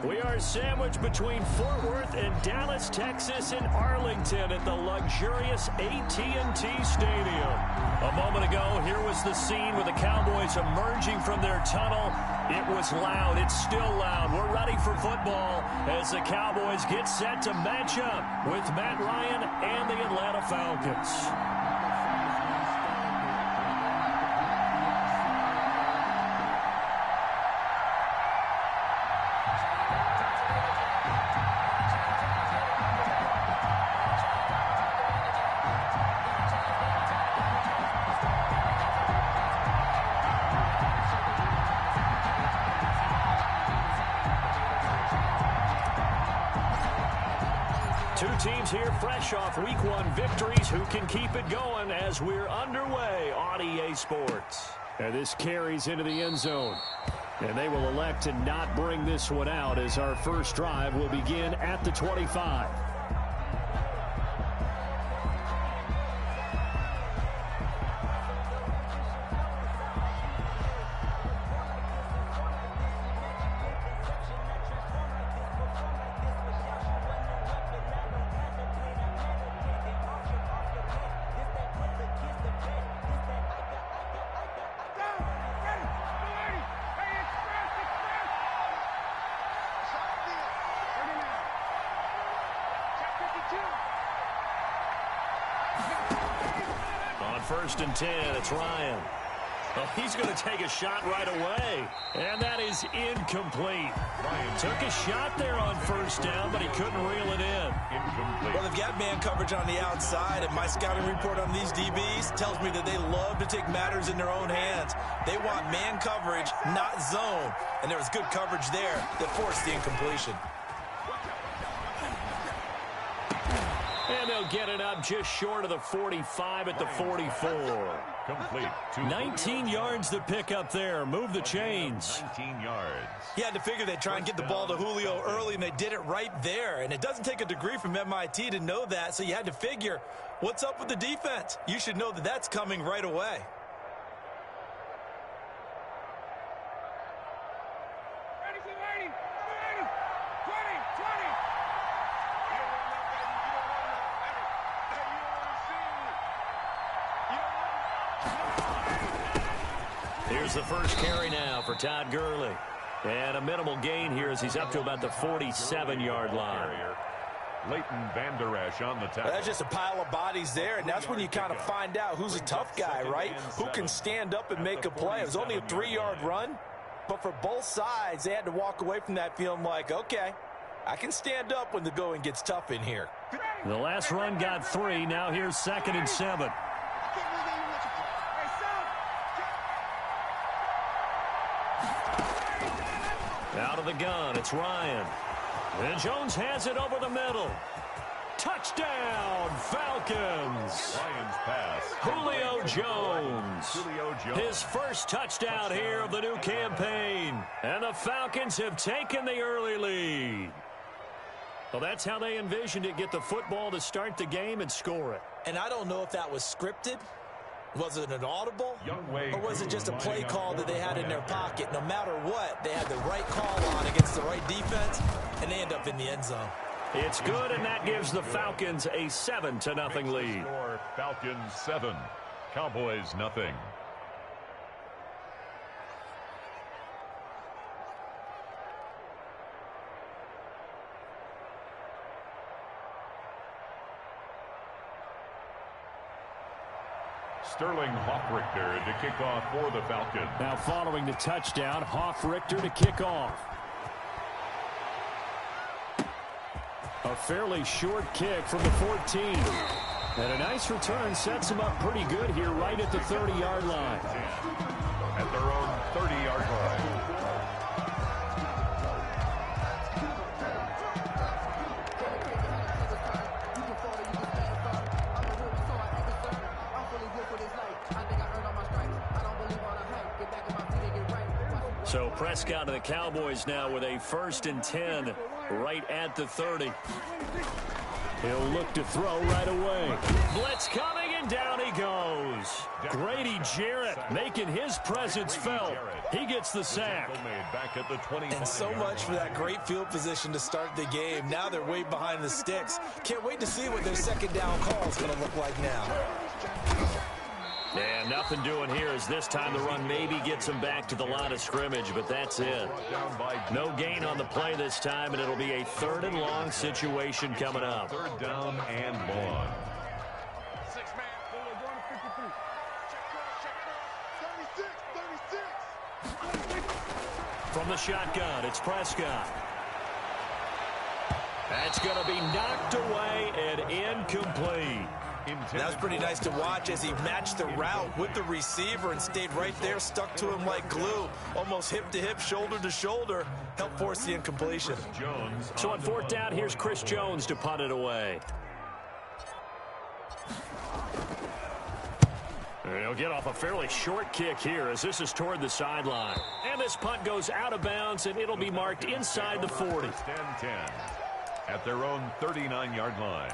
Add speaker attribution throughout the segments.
Speaker 1: We are sandwiched between Fort Worth and Dallas, Texas, and Arlington at the luxurious AT&T Stadium. A moment ago, here was the scene with the Cowboys emerging from their tunnel. It was loud. It's still loud. We're ready for football as the Cowboys get set to match up with Matt Ryan and the Atlanta Falcons. Two teams here fresh off Week 1 victories who can keep it going as we're underway on EA Sports. And this carries into the end zone. And they will elect to not bring this one out as our first drive will begin at the 25. On 1st and 10, it's Ryan. Oh, he's going to take a shot right away. And that is incomplete. Ryan took a shot there on 1st down, but he couldn't reel it in. Incomplete.
Speaker 2: Well, they've got man coverage on the outside, and my scouting report on these DBs tells me that they love to take matters in their own hands. They want man coverage, not zone. And there was good coverage there that forced the incompletion.
Speaker 1: And they'll get it up just short of the 45 at the 44.
Speaker 3: Complete.
Speaker 1: 19 yards to pick up there. Move the chains.
Speaker 3: 19 yards.
Speaker 2: He had to figure they'd try and get the ball to Julio early, and they did it right there. And it doesn't take a degree from MIT to know that, so you had to figure, what's up with the defense? You should know that that's coming right away.
Speaker 1: Here's the first carry now for Todd Gurley. And a minimal gain here as he's up to about the 47-yard line.
Speaker 3: Leighton Vander Esch on the tackle.
Speaker 2: That's just a pile of bodies there, and that's when you kind of find out who's a tough guy, right? Who can stand up and make a play. It was only a 3-yard run, but for both sides, they had to walk away from that feeling like, okay, I can stand up when the going gets tough in here.
Speaker 1: The last run got 3. Now here's 2nd and 7. Out of the gun, it's Ryan. And Jones has it over the middle. Touchdown, Falcons.
Speaker 3: Ryan's pass.
Speaker 1: Julio Jones. His first touchdown here of the new campaign. And the Falcons have taken the early lead. Well, that's how they envisioned it. Get the football to start the game and score it.
Speaker 2: And I don't know if that was scripted. Was it an audible? Or was it just a play call that they had in their pocket? No matter what, they had the right call on against the right defense, and they end up in the end zone.
Speaker 1: It's good, and that gives the Falcons a 7-0 lead.
Speaker 3: Falcons 7, Cowboys nothing. Sterling Hoffrichter to kick off for the Falcons.
Speaker 1: Now following the touchdown, Hoffrichter to kick off. A fairly short kick from the 14. And a nice return sets him up pretty good here right at the 30-yard line.
Speaker 3: At their own 30-yard line.
Speaker 1: So Prescott and the Cowboys now with a 1st and 10 right at the 30. He'll look to throw right away. Blitz coming, and And down he goes. Grady Jarrett making his presence felt. He gets the sack.
Speaker 2: And so much for that great field position to start the game. Now they're way behind the sticks. Can't wait to see what their second down call is going to look like now.
Speaker 1: And nothing doing here as this time the run maybe gets them back to the line of scrimmage, but that's it. No gain on the play this time, and it'll be a 3rd and long situation coming up.
Speaker 3: 3rd down and long.
Speaker 1: From the shotgun, it's Prescott. That's going to be knocked away and incomplete.
Speaker 2: That was pretty nice to watch as he matched the route with the receiver and stayed right there, stuck to him like glue, almost hip to hip, shoulder to shoulder, helped force the incompletion.
Speaker 1: So on 4th down, here's Chris Jones to punt it away. He'll get off a fairly short kick here as this is toward the sideline. And this punt goes out of bounds, and it'll be marked inside the 40.
Speaker 3: 10-10 at their own 39-yard line.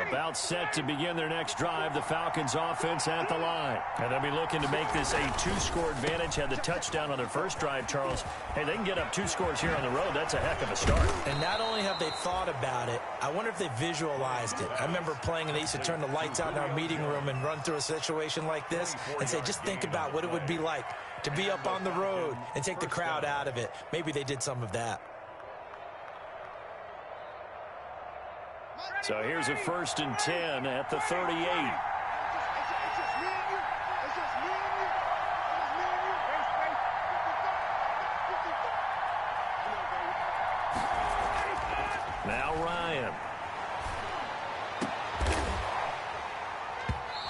Speaker 1: About set to begin their next drive, the Falcons offense at the line. And they'll be looking to make this a 2-score advantage. Had the touchdown on their first drive, Charles. Hey, they can get up 2 scores here on the road. That's a heck of a start.
Speaker 2: And not only have they thought about it, I wonder if they visualized it. I remember playing and they used to turn the lights out in our meeting room and run through a situation like this and say, just think about what it would be like to be up on the road and take the crowd out of it. Maybe they did some of that.
Speaker 1: So here's a 1st and 10 at the 38. Now Ryan.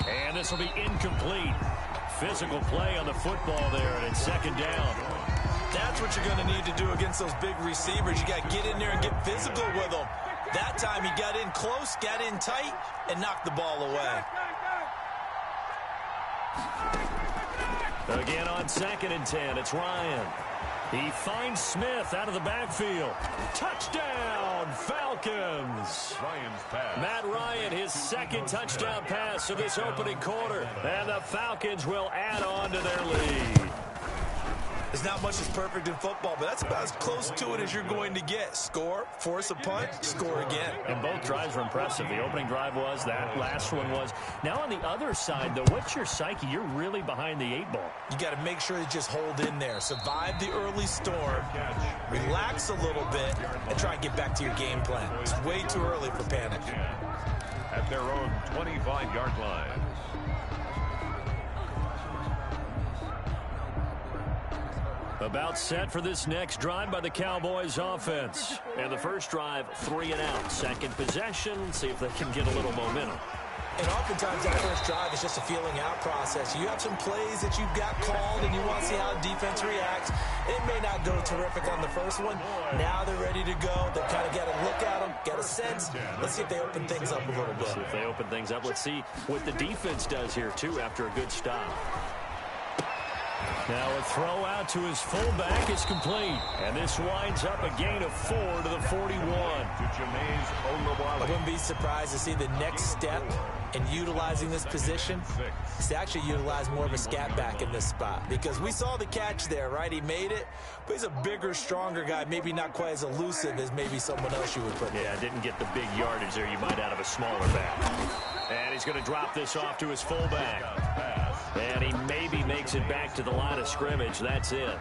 Speaker 1: And this will be incomplete. Physical play on the football there, and it's 2nd down.
Speaker 2: That's what you're going to need to do against those big receivers. You got to get in there and get physical with them. That time he got in close, got in tight, and knocked the ball away.
Speaker 1: Again on 2nd and 10, it's Ryan. He finds Smith out of the backfield. Touchdown, Falcons.
Speaker 3: Ryan's pass.
Speaker 1: Matt Ryan, his 2nd touchdown pass of this opening quarter. And the Falcons will add on to their lead.
Speaker 2: There's not much that's perfect in football, but that's about as close to it as you're going to get. Score, force a punt, score again.
Speaker 1: And both drives were impressive. The opening drive was, that last one was. Now on the other side, though, what's your psyche? You're really behind the 8 ball.
Speaker 2: You got to make sure you just hold in there. Survive the early storm, relax a little bit, and try and get back to your game plan. It's way too early for panic.
Speaker 3: At their own 25-yard line.
Speaker 1: About set for this next drive by the Cowboys offense. And the first drive, 3 and out. Second possession, see if they can get a little momentum.
Speaker 2: And oftentimes that first drive is just a feeling out process. You have some plays that you've got called and you want to see how defense reacts. It may not go terrific on the first one. Now they're ready to go. They've kind of got to look at them, get a sense. Let's see if they open things up a little bit.
Speaker 1: See if they open things up. Let's see what the defense does here, too, after a good stop. Now a throw out to his fullback is complete. And this winds up a gain of 4 to the 41.
Speaker 2: I wouldn't be surprised to see the next step in utilizing this position is to actually utilize more of a scat back in this spot. Because we saw the catch there, right? He made it, but he's a bigger, stronger guy, maybe not quite as elusive as maybe someone else you would put there.
Speaker 1: Yeah, didn't get the big yardage there you might out of a smaller back. And he's going to drop this off to his fullback. And he maybe makes it back to the line of scrimmage. That's it.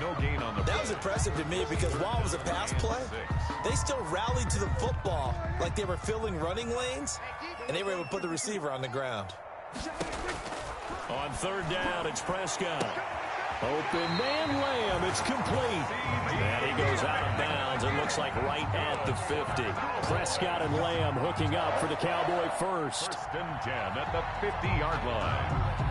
Speaker 3: No gain on the
Speaker 2: That was impressive to me because while it was a pass play, they still rallied to the football like they were filling running lanes, and they were able to put the receiver on the ground.
Speaker 1: On 3rd down, it's Prescott. Open man, Lamb. It's complete. And he goes out of bounds. It looks like right at the 50. Prescott and Lamb hooking up for the Cowboy first.
Speaker 3: 1st and 10 at the 50-yard line.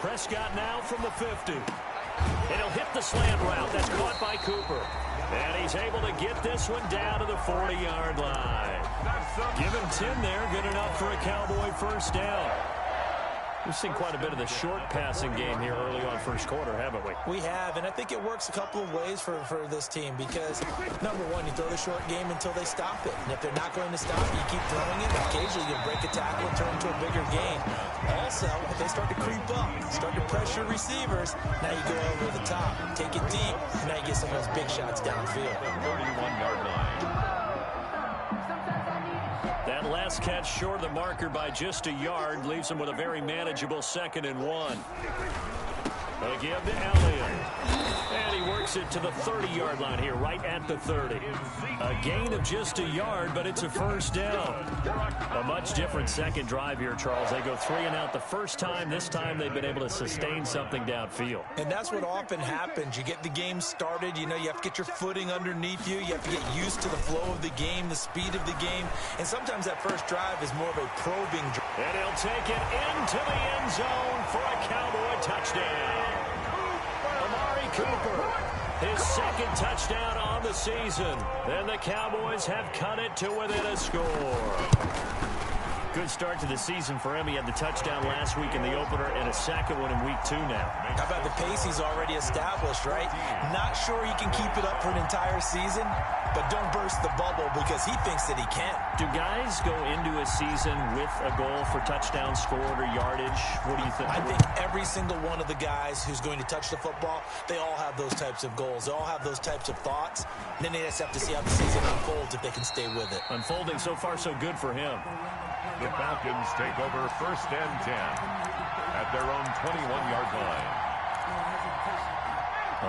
Speaker 1: Prescott now from the 50. And he'll hit the slant route. That's caught by Cooper. And he's able to get this one down to the 40-yard line. Give him 10 there. Good enough for a Cowboy first down. We've seen quite a bit of the short passing game here early on first quarter, haven't we?
Speaker 2: We have, and I think it works a couple of ways for this team because, number one, you throw the short game until they stop it. And if they're not going to stop it, you keep throwing it. Occasionally, you break a tackle and turn it into a bigger gain. Also, if they start to creep up, start to pressure receivers, now you go over the top, take it deep, and now you get some of those big shots downfield.
Speaker 3: 31-yard line.
Speaker 1: That last catch short of the marker by just a yard leaves them with a very manageable 2nd and 1. A give to Elliott. And he works it to the 30-yard line here, right at the 30. A gain of just a yard, but it's a first down. A much different second drive here, Charles. They go 3 and out the first time. This time they've been able to sustain something downfield.
Speaker 2: And that's what often happens. You get the game started. You know, you have to get your footing underneath you. You have to get used to the flow of the game, the speed of the game. And sometimes that first drive is more of a probing drive.
Speaker 1: And he'll take it into the end zone for a Cowboy touchdown. Amari Cooper, his 2nd touchdown on the season. Then the Cowboys have cut it to within a score. Good start to the season for him. He had the touchdown last week in the opener and a 2nd one in week 2 now.
Speaker 2: How about the pace he's already established, right? Not sure he can keep it up for an entire season, but don't burst the bubble because he thinks that he can.
Speaker 1: Do guys go into a season with a goal for touchdowns scored or yardage? What do you think?
Speaker 2: I think every single one of the guys who's going to touch the football, they all have those types of goals. They all have those types of thoughts. And then they just have to see how the season unfolds if they can stay with it.
Speaker 1: Unfolding so far so good for him.
Speaker 3: The Falcons take over 1st and 10 at their own 21-yard line.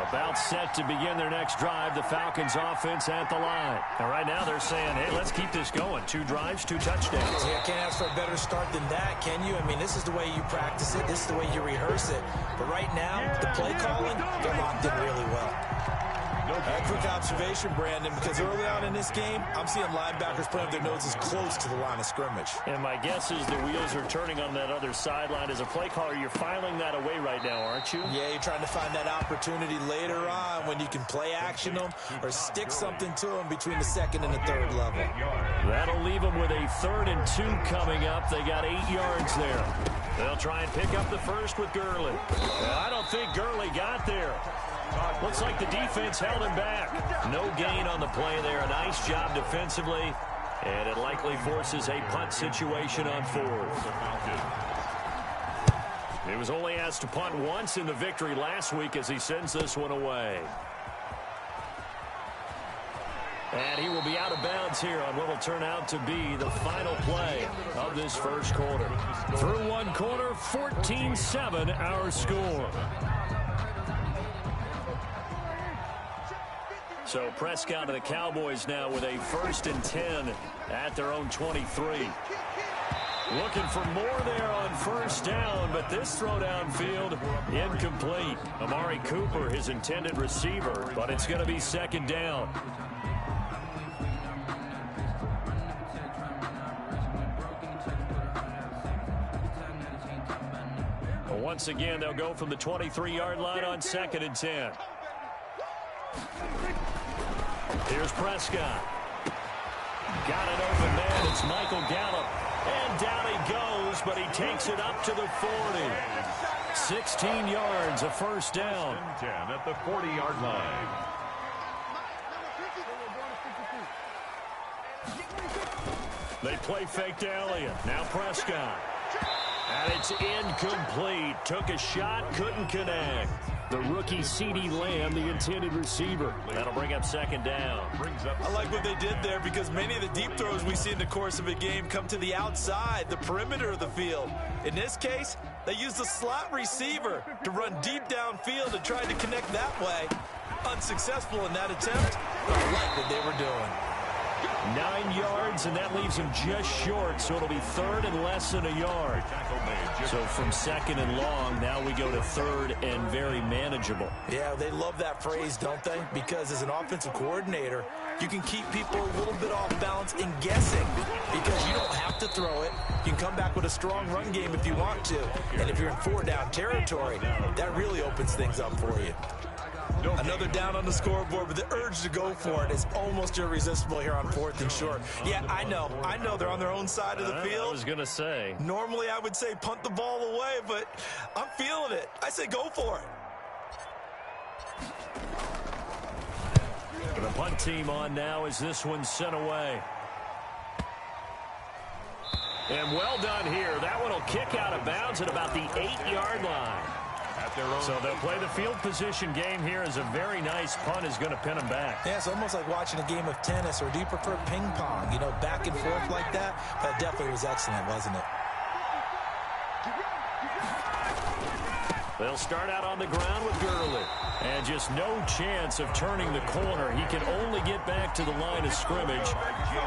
Speaker 1: About set to begin their next drive, the Falcons offense at the line. And right now they're saying, hey, let's keep this going. 2 drives, 2 touchdowns.
Speaker 2: Yeah, can't ask for a better start than that, can you? I mean, this is the way you practice it. This is the way you rehearse it. But right now, the play calling, they're locked in really well. Quick observation, Brandon, because early on in this game, I'm seeing linebackers playing with their noses close to the line of scrimmage.
Speaker 1: And my guess is the wheels are turning on that other sideline. As a play caller, you're filing that away right now, aren't you?
Speaker 2: Yeah, you're trying to find that opportunity later on when you can play action them or stick something to them between the 2nd and the 3rd level.
Speaker 1: That'll leave them with a 3rd and 2 coming up. They got 8 yards there. They'll try and pick up the first with Gurley. I don't think Gurley got there. Looks like the defense held him back. No gain on the play there. A nice job defensively. And it likely forces a punt situation on 4th. He was only asked to punt once in the victory last week as he sends this one away. And he will be out of bounds here on what will turn out to be the final play of this first quarter. Through 1 quarter, 14-7 our score. So Prescott and the Cowboys now with a 1st and 10 at their own 23. Looking for more there on 1st down, but this throw downfield incomplete. Amari Cooper, his intended receiver, but it's going to be 2nd down. Once again, they'll go from the 23-yard line on 2nd and 10. Here's Prescott. Got an open man. It's Michael Gallup. And down he goes, but he takes it up to the 40. 16 yards, a 1st down.
Speaker 3: 10 at the 40-yard line.
Speaker 1: They play fake to Elliott. Now Prescott. And it's incomplete. Took a shot, couldn't connect. The rookie CeeDee Lamb, the intended receiver. That'll bring up 2nd down.
Speaker 2: I like what they did there because many of the deep throws we see in the course of a game come to the outside, the perimeter of the field. In this case, they used the slot receiver to run deep downfield and tried to connect that way. Unsuccessful in that attempt, but I like what they were doing.
Speaker 1: 9 yards, and that leaves him just short, so it'll be 3rd and less than a yard. So from 2nd and long, now we go to 3rd and very manageable.
Speaker 2: Yeah, they love that phrase, don't they? Because as an offensive coordinator, you can keep people a little bit off balance and guessing because you don't have to throw it. You can come back with a strong run game if you want to. And if you're in 4-down territory, that really opens things up for you. Another down on the scoreboard, but the urge to go for it is almost irresistible here on 4th and short. Yeah, I know they're on their own side of the field.
Speaker 1: I was going to say.
Speaker 2: Normally I would say punt the ball away, but I'm feeling it. I say go for it.
Speaker 1: The punt team on now as this one's sent away. And well done here. That one will kick out of bounds at about the 8-yard line. So they'll play the field position game here as a very nice punt is going to pin them back.
Speaker 2: Yeah, it's almost like watching a game of tennis, or do you prefer ping pong? You know, back and forth like that? That definitely was excellent, wasn't it?
Speaker 1: They'll start out on the ground with Gurley. And just no chance of turning the corner. He can only get back to the line of scrimmage.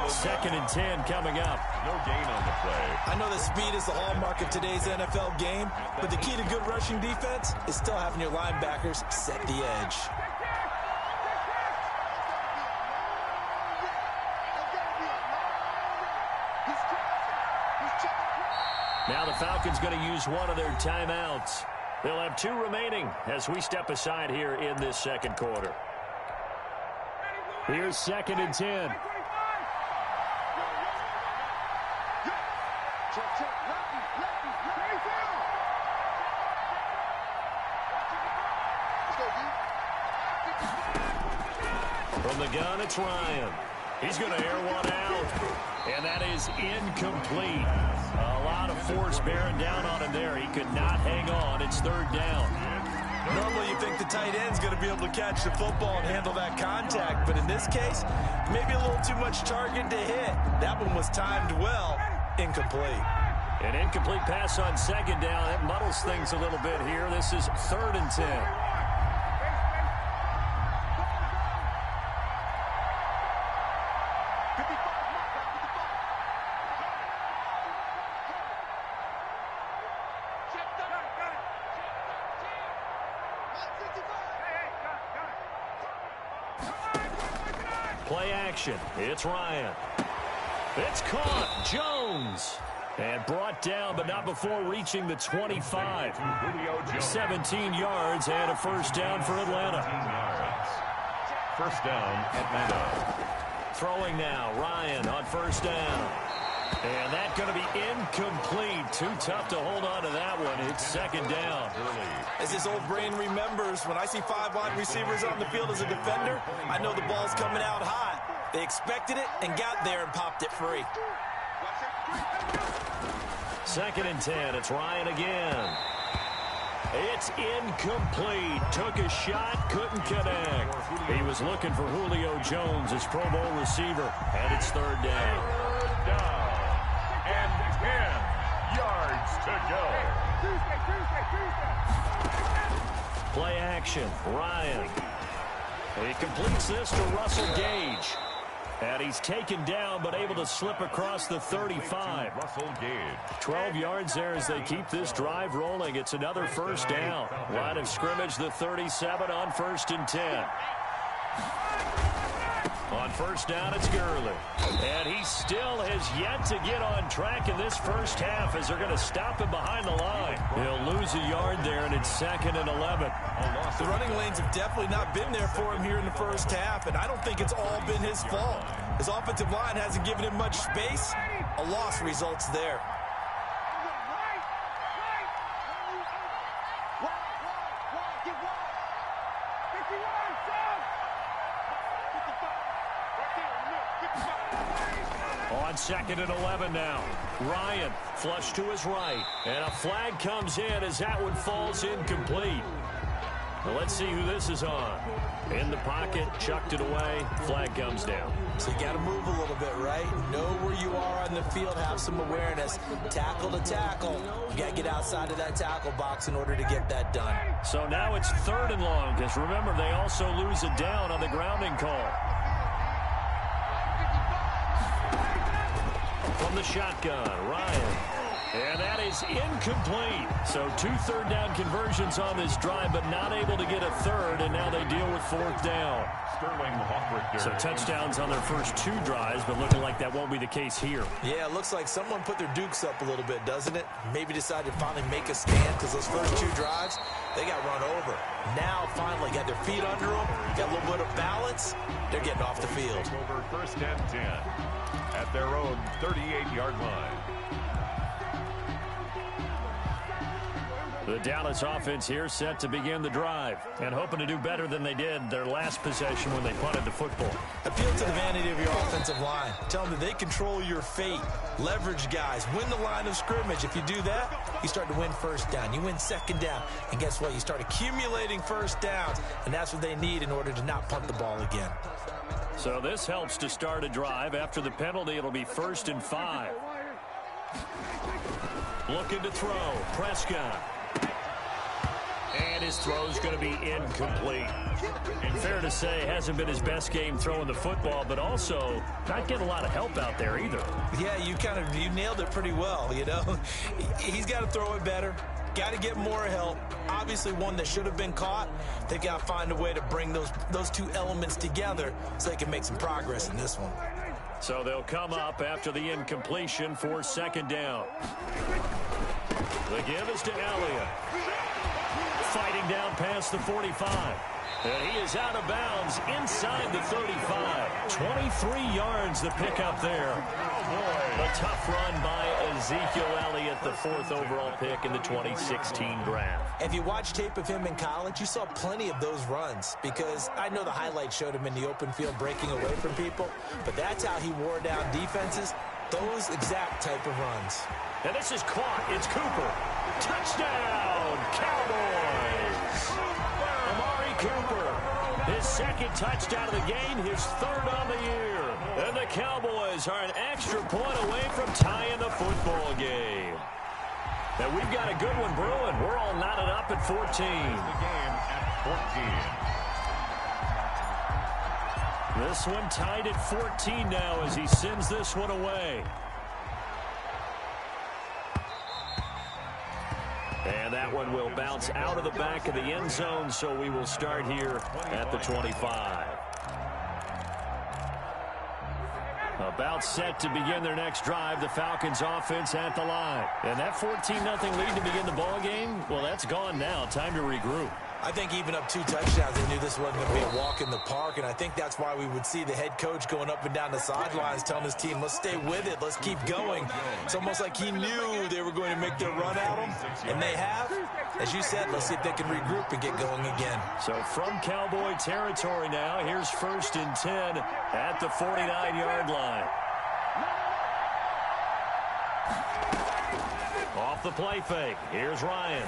Speaker 1: 2nd and 10 coming up.
Speaker 3: No gain on the play.
Speaker 2: I know that speed is the hallmark of today's NFL game, but the key to good rushing defense is still having your linebackers set the edge.
Speaker 1: Now the Falcons going to use one of their timeouts. They'll have 2 remaining as we step aside here in this second quarter. Here's 2nd and 10. From the gun, it's Ryan. He's going to air one out, and that is incomplete. A lot of force bearing down on him there. He could not hang on. It's 3rd down.
Speaker 2: Normally you think the tight end's going to be able to catch the football and handle that contact, but in this case, maybe a little too much target to hit. That one was timed well. Incomplete.
Speaker 1: An incomplete pass on 2nd down. That muddles things a little bit here. This is 3rd and 10. Play action. It's Ryan. It's caught. Jones. And brought down, but not before reaching the 25. 17 yards and a 1st down for Atlanta.
Speaker 3: 1st down, Atlanta.
Speaker 1: Throwing now. Ryan on 1st down. And that's going to be incomplete. Too tough to hold on to that one. It's 2nd down.
Speaker 2: As his old brain remembers, when I see 5 wide receivers on the field as a defender, I know the ball's coming out hot. They expected it and got there and popped it free.
Speaker 1: 2nd and 10. It's Ryan again. It's incomplete. Took a shot, couldn't connect. He was looking for Julio Jones, his Pro Bowl receiver, and it's 3rd down.
Speaker 3: 3rd down. And 10 yards to go.
Speaker 1: Play action. Ryan. He completes this to Russell Gage. And he's taken down, but able to slip across the 35.
Speaker 3: Russell Gage.
Speaker 1: 12 yards there as they keep this drive rolling. It's another 1st down. Line of scrimmage, the 37 on 1st and 10. On 1st down, it's Gurley. And he still has yet to get on track in this 1st half as they're going to stop him behind the line. He'll lose a yard there, and it's 2nd and 11.
Speaker 2: The running lanes have definitely not been there for him here in the 1st half, and I don't think it's all been his fault. His offensive line hasn't given him much space. A loss results there.
Speaker 1: On 2nd and 11 now. Ryan flush to his right. And a flag comes in as that one falls incomplete. Well, let's see who this is on. In the pocket, chucked it away. Flag comes down.
Speaker 2: So you got to move a little bit, right? Know where you are on the field, have some awareness. Tackle to tackle. You got to get outside of that tackle box in order to get that done.
Speaker 1: So now it's 3rd and long, because remember, they also lose a down on the grounding call. From the shotgun, Ryan. And that is incomplete. So 2 third-down conversions on this drive, but not able to get a third, and now they deal with 4th down. So touchdowns on their first 2 drives, but looking like that won't be the case here.
Speaker 2: Yeah, it looks like someone put their dukes up a little bit, doesn't it? Maybe decided to finally make a stand because those first 2 drives, they got run over. Now, finally, got their feet under them, got a little bit of balance. They're getting off the field.
Speaker 3: Over 1st and 10 at their own 38-yard line.
Speaker 1: The Dallas offense here set to begin the drive and hoping to do better than they did their last possession when they punted the football.
Speaker 2: Appeal to the vanity of your offensive line. Tell them that they control your fate. Leverage guys. Win the line of scrimmage. If you do that, you start to win 1st down. You win 2nd down. And guess what? You start accumulating 1st downs. And that's what they need in order to not punt the ball again.
Speaker 1: So this helps to start a drive. After the penalty, it'll be 1st and 5. Looking to throw. Prescott. And his throw is going to be incomplete. And fair to say, hasn't been his best game throwing the football, but also not getting a lot of help out there either.
Speaker 2: Yeah, you nailed it pretty well, you know. He's got to throw it better. Got to get more help. Obviously one that should have been caught. They've got to find a way to bring those 2 elements together so they can make some progress in this one.
Speaker 1: So they'll come up after the incompletion for 2nd down. The give is to Elliott. Fighting down past the 45. And he is out of bounds inside the 35. 23 yards the pickup there. A tough run by Ezekiel Elliott, the 4th overall pick in the 2016 draft.
Speaker 2: If you watch tape of him in college, you saw plenty of those runs because I know the highlights showed him in the open field breaking away from people, but that's how he wore down defenses, those exact type of runs.
Speaker 1: And this is caught. It's Cooper. Touchdown, Cowboys! Amari Cooper, his 2nd touchdown of the game, his 3rd on the year. And the Cowboys are an extra point away from tying the football game. And we've got a good one brewing. We're all knotted up at 14.
Speaker 3: The game at 14.
Speaker 1: This one tied at 14 now as he sends this one away. And that one will bounce out of the back of the end zone, so we will start here at the 25. About set to begin their next drive, the Falcons offense at the line. And that 14-0 lead to begin the ball game, well, that's gone now. Time to regroup.
Speaker 2: I think even up 2 touchdowns, they knew this wasn't going to be a walk in the park, and I think that's why we would see the head coach going up and down the sidelines telling his team, let's stay with it, let's keep going. It's almost like he knew they were going to make their run at him, and they have. As you said, let's see if they can regroup and get going again.
Speaker 1: So from Cowboy territory now, here's 1st and 10 at the 49-yard line. Off the play fake, here's Ryan.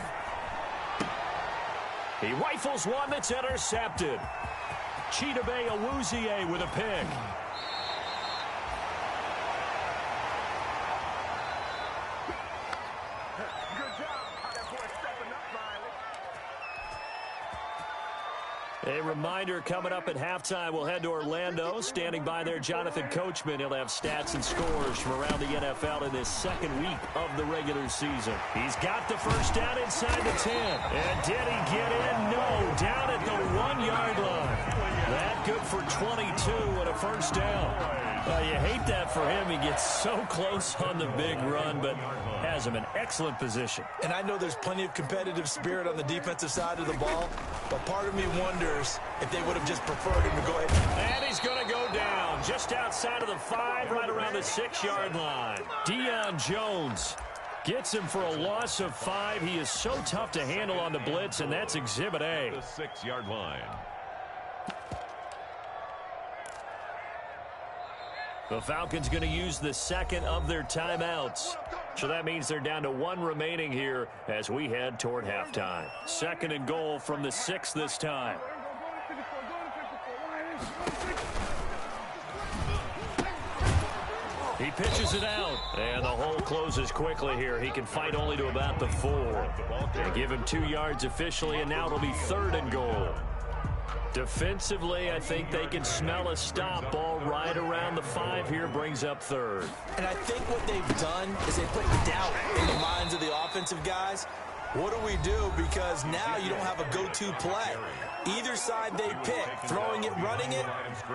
Speaker 1: He rifles one that's intercepted. Chidobe Awuzie with a pick. A reminder, coming up at halftime, we'll head to Orlando. Standing by there, Jonathan Coachman. He'll have stats and scores from around the NFL in this 2nd week of the regular season. He's got the 1st down inside the 10. And did he get in? No. Down at the 1-yard line. That good for 22 and a 1st down. You hate that for him. He gets so close on the big run, but has him in excellent position.
Speaker 2: And I know there's plenty of competitive spirit on the defensive side of the ball, but part of me wonders if they would have just preferred him to go ahead.
Speaker 1: And he's going to go down just outside of the 5, right around the 6-yard line. Deion Jones gets him for a loss of 5. He is so tough to handle on the blitz, and that's Exhibit A.
Speaker 3: The 6-yard line.
Speaker 1: The Falcons going to use the 2nd of their timeouts. So that means they're down to 1 remaining here as we head toward halftime. 2nd and goal from the 6 this time. He pitches it out, and the hole closes quickly here. He can fight only to about the 4. They give him 2 yards officially, and now it'll be 3rd and goal. Defensively, I think they can smell a stop. Ball right around the 5 here, brings up third.
Speaker 2: And I think what they've done is they put doubt in the minds of the offensive guys. What do we do? Because now you don't have a go-to play. Either side they pick, throwing it, running it,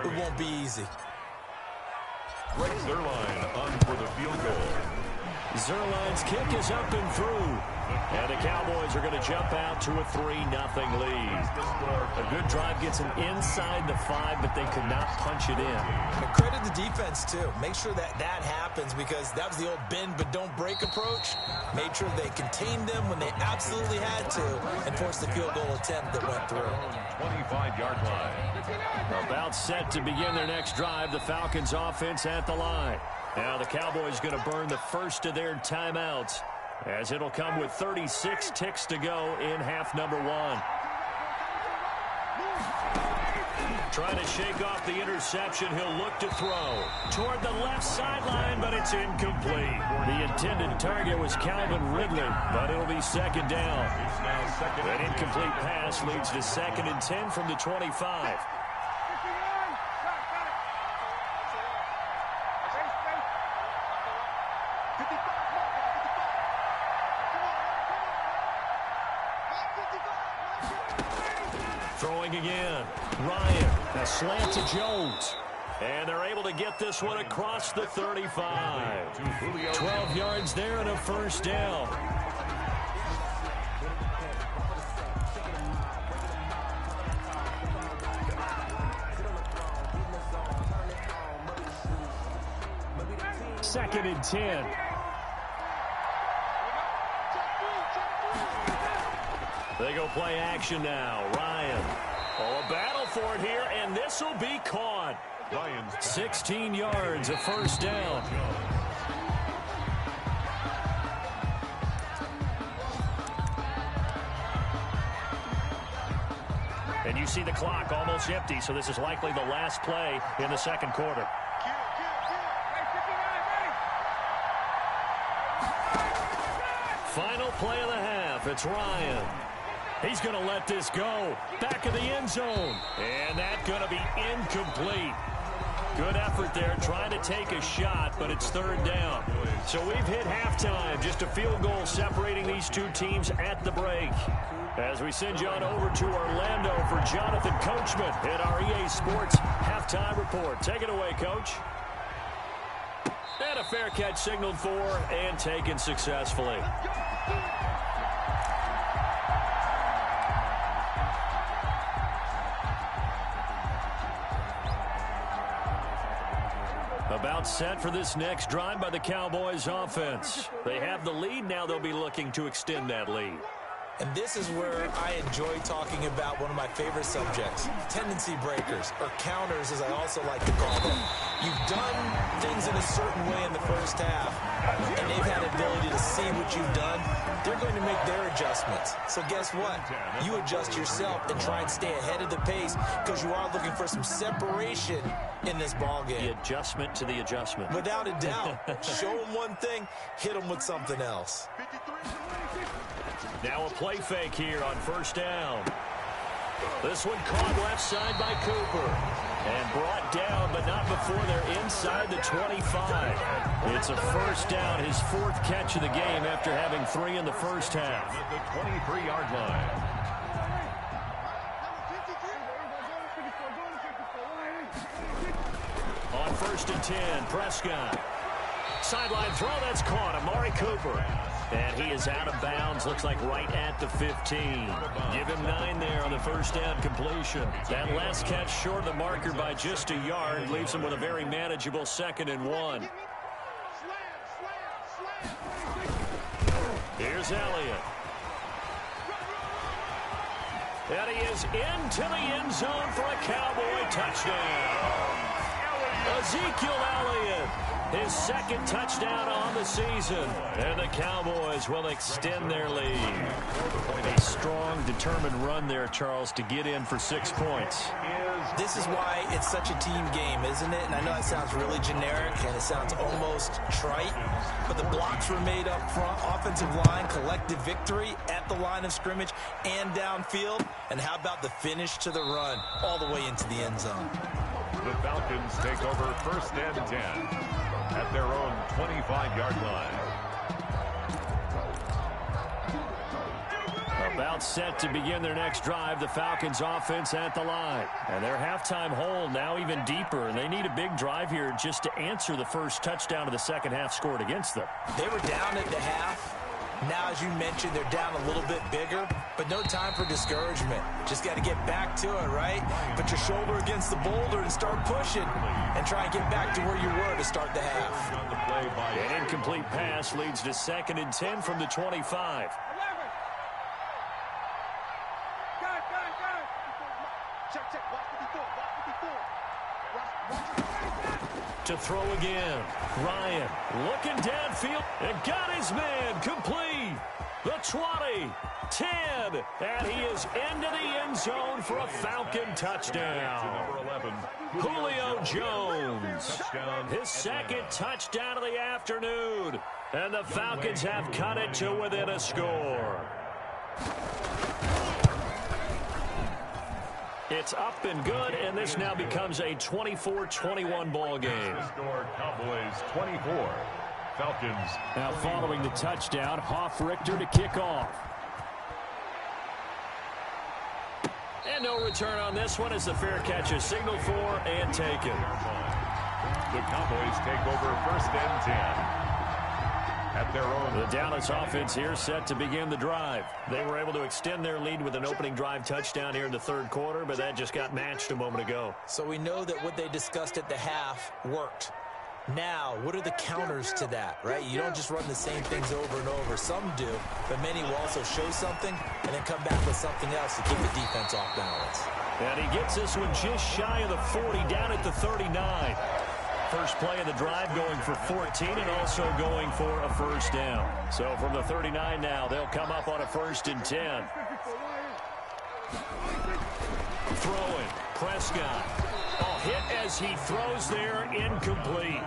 Speaker 2: it won't be easy.
Speaker 3: Zerline on for the field goal.
Speaker 1: Zerline's kick is up and through. And the Cowboys are going to jump out to a 3-0 lead. A good drive gets them inside the 5, but they could not punch it in.
Speaker 2: And credit the defense, too. Make sure that happens, because that was the old bend but don't break approach. Made sure they contained them when they absolutely had to and forced the field goal attempt that went through.
Speaker 3: 25-yard line.
Speaker 1: About set to begin their next drive. The Falcons offense at the line. Now the Cowboys going to burn the first of their timeouts, as it'll come with 36 ticks to go in half number 1. Trying to shake off the interception. He'll look to throw toward the left sideline, but it's incomplete. The intended target was Calvin Ridley, but it'll be second down. That incomplete pass leads to 2nd and 10 from the 25. Throwing again. Ryan, a slant to Jones. And they're able to get this one across the 35. 12 yards there and a first down. Second and 10. They go play action now. Ryan. Oh, a battle for it here, and this will be caught. 16 yards, a first down. And you see the clock almost empty, so this is likely the last play in the second quarter. Final play of the half. It's Ryan. He's going to let this go. Back of the end zone. And that's going to be incomplete. Good effort there, trying to take a shot, but it's third down. So we've hit halftime. Just a field goal separating these two teams at the break. As we send you on over to Orlando for Jonathan Coachman at our EA Sports Halftime Report. Take it away, Coach. And a fair catch signaled for and taken successfully. About set for this next drive by the Cowboys offense. They have the lead. Now they'll be looking to extend that lead.
Speaker 2: And this is where I enjoy talking about one of my favorite subjects, tendency breakers, or counters as I also like to call them. You've done things in a certain way in the first half, and they've had the ability to see what you've done. They're going to make their adjustments. So guess what? You adjust yourself and try and stay ahead of the pace, because you are looking for some separation in this ball game.
Speaker 1: The adjustment to the adjustment.
Speaker 2: Without a doubt. Show them one thing, hit them with something else.
Speaker 1: Now a play fake here on first down. This one caught left side by Cooper. And brought down, but not before they're inside the 25. It's a first down, his 4th catch of the game after having 3 in the first half.
Speaker 3: The 23-yard line.
Speaker 1: On 1st and 10, Prescott. Sideline throw, that's caught. Amari Cooper. And he is out of bounds, looks like right at the 15. Give him 9 there on the first down completion. That last catch short of the marker by just a yard leaves him with a very manageable 2nd and 1. Here's Elliott. And he is into the end zone for a Cowboy touchdown. Ezekiel Elliott His second touchdown on the season. And the Cowboys will extend their lead. A strong, determined run there, Charles, to get in for 6 points.
Speaker 2: This is why it's such a team game, isn't it? And I know that sounds really generic and it sounds almost trite, but the blocks were made up front, offensive line, collective victory at the line of scrimmage and downfield. And how about the finish to the run all the way into the end zone?
Speaker 3: The Falcons take over 1st and 10 at their own 25-yard line.
Speaker 1: About set to begin their next drive, the Falcons offense at the line. And their halftime hole now even deeper, and they need a big drive here just to answer the first touchdown of the second half scored against them.
Speaker 2: They were down at the half. Now, as you mentioned, they're down a little bit bigger, but no time for discouragement. Just got to get back to it, right? Put your shoulder against the boulder and start pushing and try and get back to where you were to start the half.
Speaker 1: An incomplete pass leads to 2nd and 10 from the 25. To throw again. Ryan looking downfield and got his man complete. The 20, 10, and he is into the end zone for a Falcon touchdown. Julio Jones, his second touchdown of the afternoon, and the Falcons have cut it to within a score. It's up and good, and this now becomes a 24-21 ball game.
Speaker 3: Cowboys 24, Falcons.
Speaker 1: Now following the touchdown, Hoff-Richter to kick off. And no return on this one as the fair catch is signaled for and taken.
Speaker 3: The Cowboys take over 1st and 10. At their own.
Speaker 1: The Dallas offense here set to begin the drive. They were able to extend their lead with an opening drive touchdown here in the 3rd quarter, but that just got matched a moment ago.
Speaker 2: So we know that what they discussed at the half worked. Now, what are the counters to that, right? You don't just run the same things over and over. Some do, but many will also show something and then come back with something else to keep the defense off balance.
Speaker 1: And he gets this one just shy of the 40, down at the 39. First play of the drive going for 14 and also going for a first down. So from the 39 now, they'll come up on a 1st and 10. Throwing, Prescott. Oh, hit as he throws there, incomplete.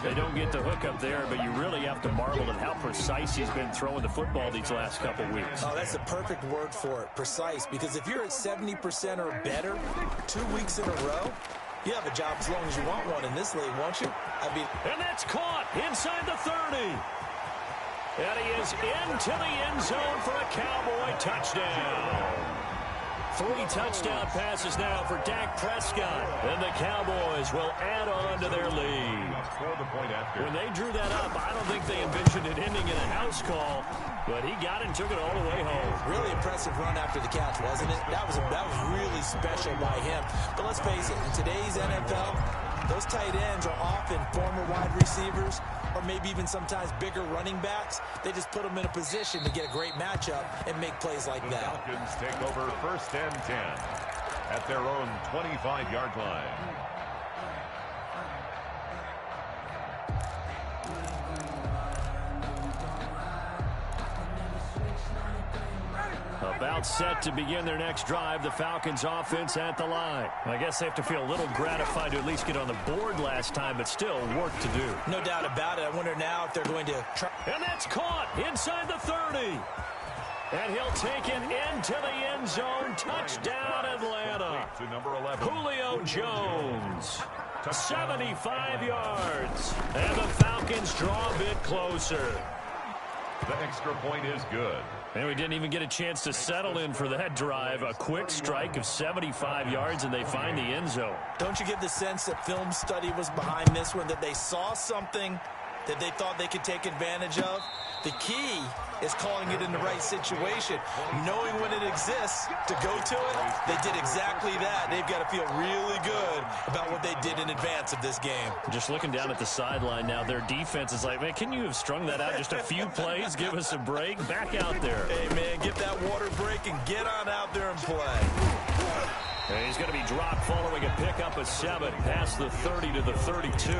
Speaker 1: They don't get the hook up there, but you really have to marvel at how precise he's been throwing the football these last couple weeks.
Speaker 2: Oh, that's the perfect word for it, precise, because if you're at 70% or better 2 weeks in a row, you have a job as long as you want one in this league, won't you?
Speaker 1: And that's caught inside the 30. And he is into the end zone for a Cowboy touchdown. 3 touchdown passes now for Dak Prescott. And the Cowboys will add on to their lead. When they drew that up, I don't think they envisioned it ending in a house call, but he got it and took it all the way home.
Speaker 2: Really impressive run after the catch, wasn't it? That was really special by him. But let's face it, in today's NFL, those tight ends are often former wide receivers or maybe even sometimes bigger running backs. They just put them in a position to get a great matchup and make plays like that.
Speaker 3: Falcons take over 1st and 10 at their own 25-yard line.
Speaker 1: About set to begin their next drive, the Falcons offense at the line. I guess they have to feel a little gratified to at least get on the board last time, but still work to do.
Speaker 2: No doubt about it. I wonder now if they're going to try.
Speaker 1: And that's caught inside the 30. And he'll take it into the end zone. Touchdown, Atlanta.
Speaker 3: To number 11.
Speaker 1: Julio Jones. 75 yards. And the Falcons draw a bit closer.
Speaker 3: The extra point is good.
Speaker 1: And we didn't even get a chance to settle in for that drive. A quick strike of 75 yards, and they find the end zone.
Speaker 2: Don't you get the sense that film study was behind this one, that they saw something that they thought they could take advantage of? The key is calling it in the right situation, knowing when it exists to go to it. They did exactly that. They've got to feel really good about what they did in advance of this game.
Speaker 1: Just looking down at the sideline now, their defense is like, man, can you have strung that out just a few plays? Give us a break. Back out there.
Speaker 2: Hey, man, get that water break and get on out there and play.
Speaker 1: And he's going to be dropped following a pickup of 7 past the 30 to the 32.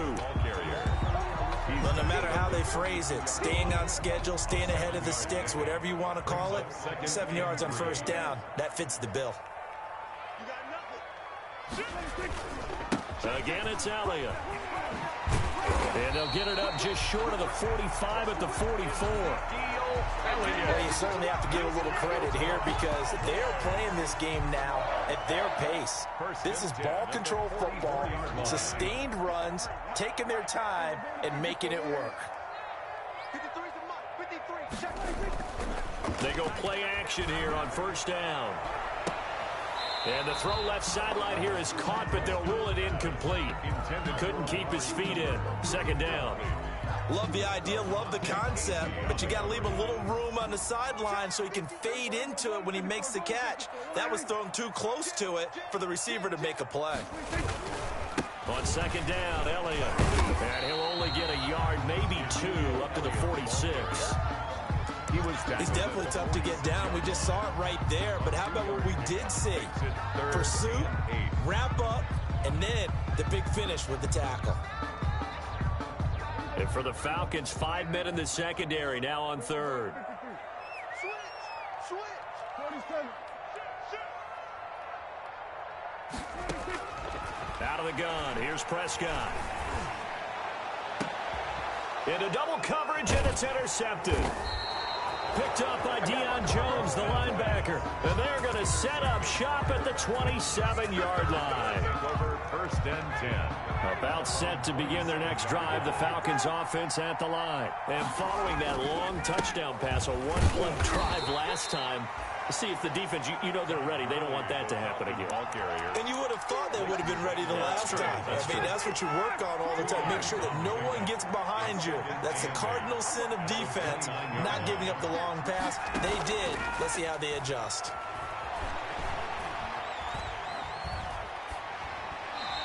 Speaker 2: they phrase it. Staying on schedule, staying ahead of the sticks, whatever you want to call it. 7 yards on first down. That fits the bill.
Speaker 1: Again, it's Elliott. And they'll get it up just short of the 45 at the 44.
Speaker 2: Well, you certainly have to give a little credit here because they're playing this game now at their pace. This is ball control football, sustained runs, taking their time, and making it work.
Speaker 1: They go play action here on first down. And the throw left sideline here is caught, but they'll rule it incomplete. Couldn't keep his feet in. Second down.
Speaker 2: Love the idea, love the concept, but you got to leave a little room on the sideline so he can fade into it when he makes the catch. That was thrown too close to it for the receiver to make a play.
Speaker 1: On second down, Elliott. And he'll only get a yard, maybe two, up to the 46.
Speaker 2: He's definitely tough to get down. We just saw it right there. But how about what we did see? Pursuit, wrap up, and then the big finish with the tackle.
Speaker 1: And for the Falcons, 5 men in the secondary, now on third. Out of the gun, here's Prescott. Into double coverage, and it's intercepted. Picked up by Deion Jones, the linebacker. And they're going to set up shop at the 27-yard line.
Speaker 3: Over first and 10.
Speaker 1: About set to begin their next drive, the Falcons offense at the line. And following that long touchdown pass, a one-play drive last time, see if the defense, you know they're ready. They don't want that to happen again.
Speaker 2: And you would have thought they would have been ready the last time. That's what you work on all the time. Make sure that no one gets behind you. That's the cardinal sin of defense, not giving up the long pass. They did. Let's see how they adjust.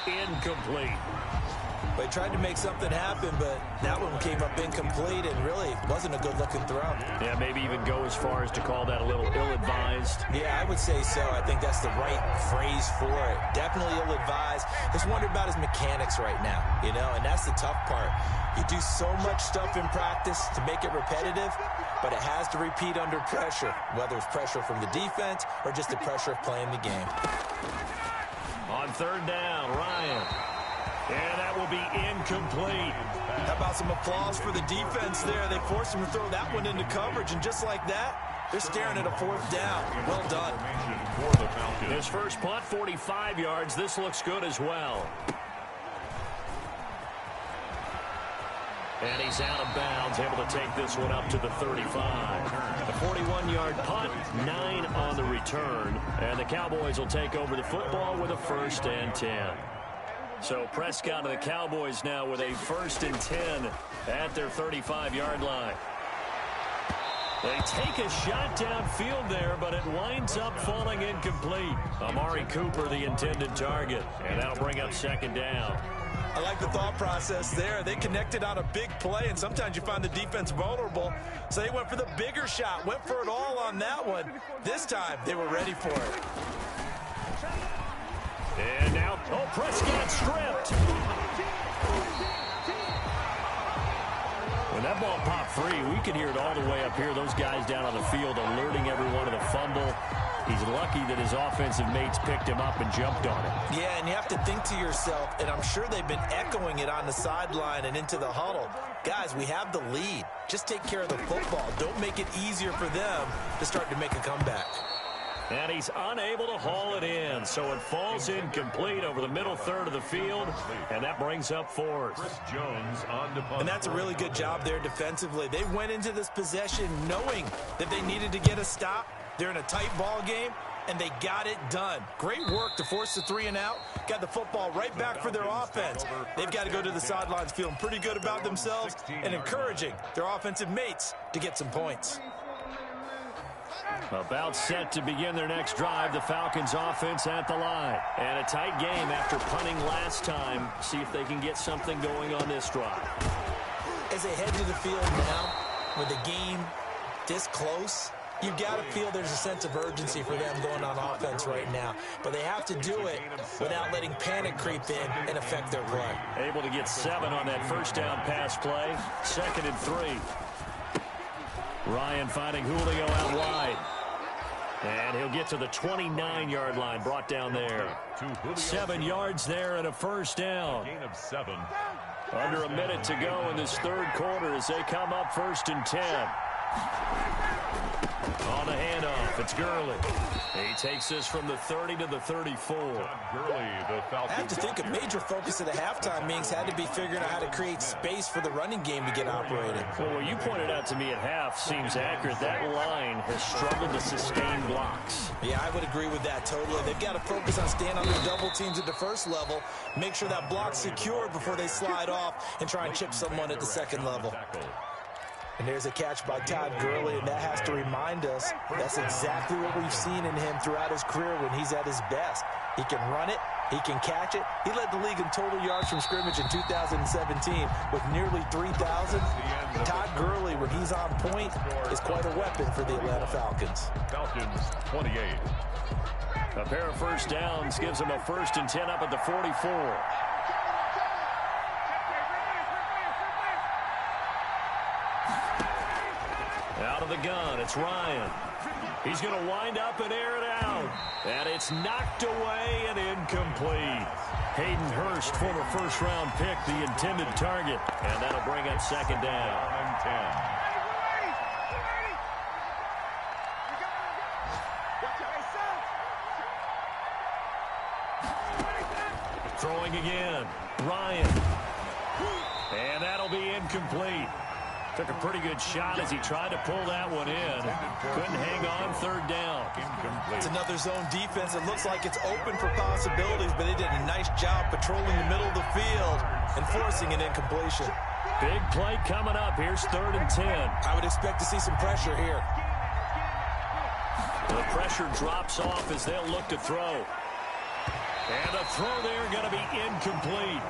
Speaker 1: Incomplete.
Speaker 2: They tried to make something happen, but that one came up incomplete and really wasn't a good-looking throw.
Speaker 1: Yeah, maybe even go as far as to call that a little ill-advised.
Speaker 2: Yeah, I would say so. I think that's the right phrase for it. Definitely ill-advised. Just wonder about his mechanics right now, and that's the tough part. You do so much stuff in practice to make it repetitive, but it has to repeat under pressure, whether it's pressure from the defense or just the pressure of playing the game.
Speaker 1: On third down, Ryan. And that will be incomplete.
Speaker 2: How about some applause for the defense there? They forced him to throw that one into coverage, and just like that, they're staring at a fourth down. Well done.
Speaker 1: His first punt, 45 yards. This looks good as well. And he's out of bounds, able to take this one up to the 35. A 41-yard punt, 9 on the return. And the Cowboys will take over the football with a 1st and 10. So Prescott and the Cowboys now with a 1st and 10 at their 35-yard line. They take a shot downfield there, but it winds up falling incomplete. Amari Cooper, the intended target, and that'll bring up second down.
Speaker 2: I like the thought process there. They connected on a big play, and sometimes you find the defense vulnerable. So they went for the bigger shot, went for it all on that one. This time, they were ready for it.
Speaker 1: And now, Prescott stripped. When that ball popped free, we could hear it all the way up here. Those guys down on the field alerting everyone of the fumble. He's lucky that his offensive mates picked him up and jumped on it.
Speaker 2: Yeah, and you have to think to yourself, and I'm sure they've been echoing it on the sideline and into the huddle. Guys, we have the lead. Just take care of the football. Don't make it easier for them to start to make a comeback.
Speaker 1: And he's unable to haul it in, so it falls incomplete over the middle third of the field, and that brings up 4th.
Speaker 2: And that's a really good job there defensively. They went into this possession knowing that they needed to get a stop. They're in a tight ball game, and they got it done. Great work to force the 3 and out. Got the football right back for their offense. They've got to go to the sidelines feeling pretty good about themselves and encouraging their offensive mates to get some points.
Speaker 1: About set to begin their next drive, the Falcons offense at the line. And a tight game after punting last time. See if they can get something going on this drive.
Speaker 2: As they head to the field now, with the game this close, You've got to feel there's a sense of urgency for them going on offense right now. But they have to do it without letting panic creep in and affect their play.
Speaker 1: Able to get 7 on that first down pass play. 2nd and 3. Ryan finding Julio out wide. And he'll get to the 29-yard line, brought down there. 7 yards there and a first down.
Speaker 3: Gain of 7.
Speaker 1: Under a minute to go in this third quarter as they come up 1st and 10. On the handoff, it's Gurley. He takes this from the 30 to the 34.
Speaker 3: Gurley, the Falcons.
Speaker 2: I have to think a major focus of the halftime meetings had to be figuring out how to create space for the running game to get operating.
Speaker 1: Well, what you pointed out to me at half seems accurate. That line has struggled to sustain blocks.
Speaker 2: Yeah, I would agree with that totally. They've got to focus on staying on their double teams at the first level, make sure that block's secure before they slide off and try and chip someone at the second level. And there's a catch by Todd Gurley, and that has to remind us that's exactly what we've seen in him throughout his career when he's at his best. He can run it. He can catch it. He led the league in total yards from scrimmage in 2017 with nearly 3,000. Todd Gurley, when he's on point, is quite a weapon for the Atlanta Falcons.
Speaker 3: Falcons 28.
Speaker 1: A pair of first downs gives them a 1st and 10 up at the 44. Out of the gun, it's Ryan. He's going to wind up and air it out. And it's knocked away and incomplete. Hayden Hurst, former first-round pick, the intended target. And that'll bring up 2nd down.
Speaker 3: And 10.
Speaker 1: Throwing again, Ryan. And that'll be incomplete. Took a pretty good shot as he tried to pull that one in. Couldn't hang on, 3rd down.
Speaker 2: It's another zone defense. It looks like it's open for possibilities, but they did a nice job patrolling the middle of the field and forcing an incompletion.
Speaker 1: Big play coming up. Here's 3rd and 10.
Speaker 2: I would expect to see some pressure here.
Speaker 1: The pressure drops off as they'll look to throw. And the throw there going to be incomplete.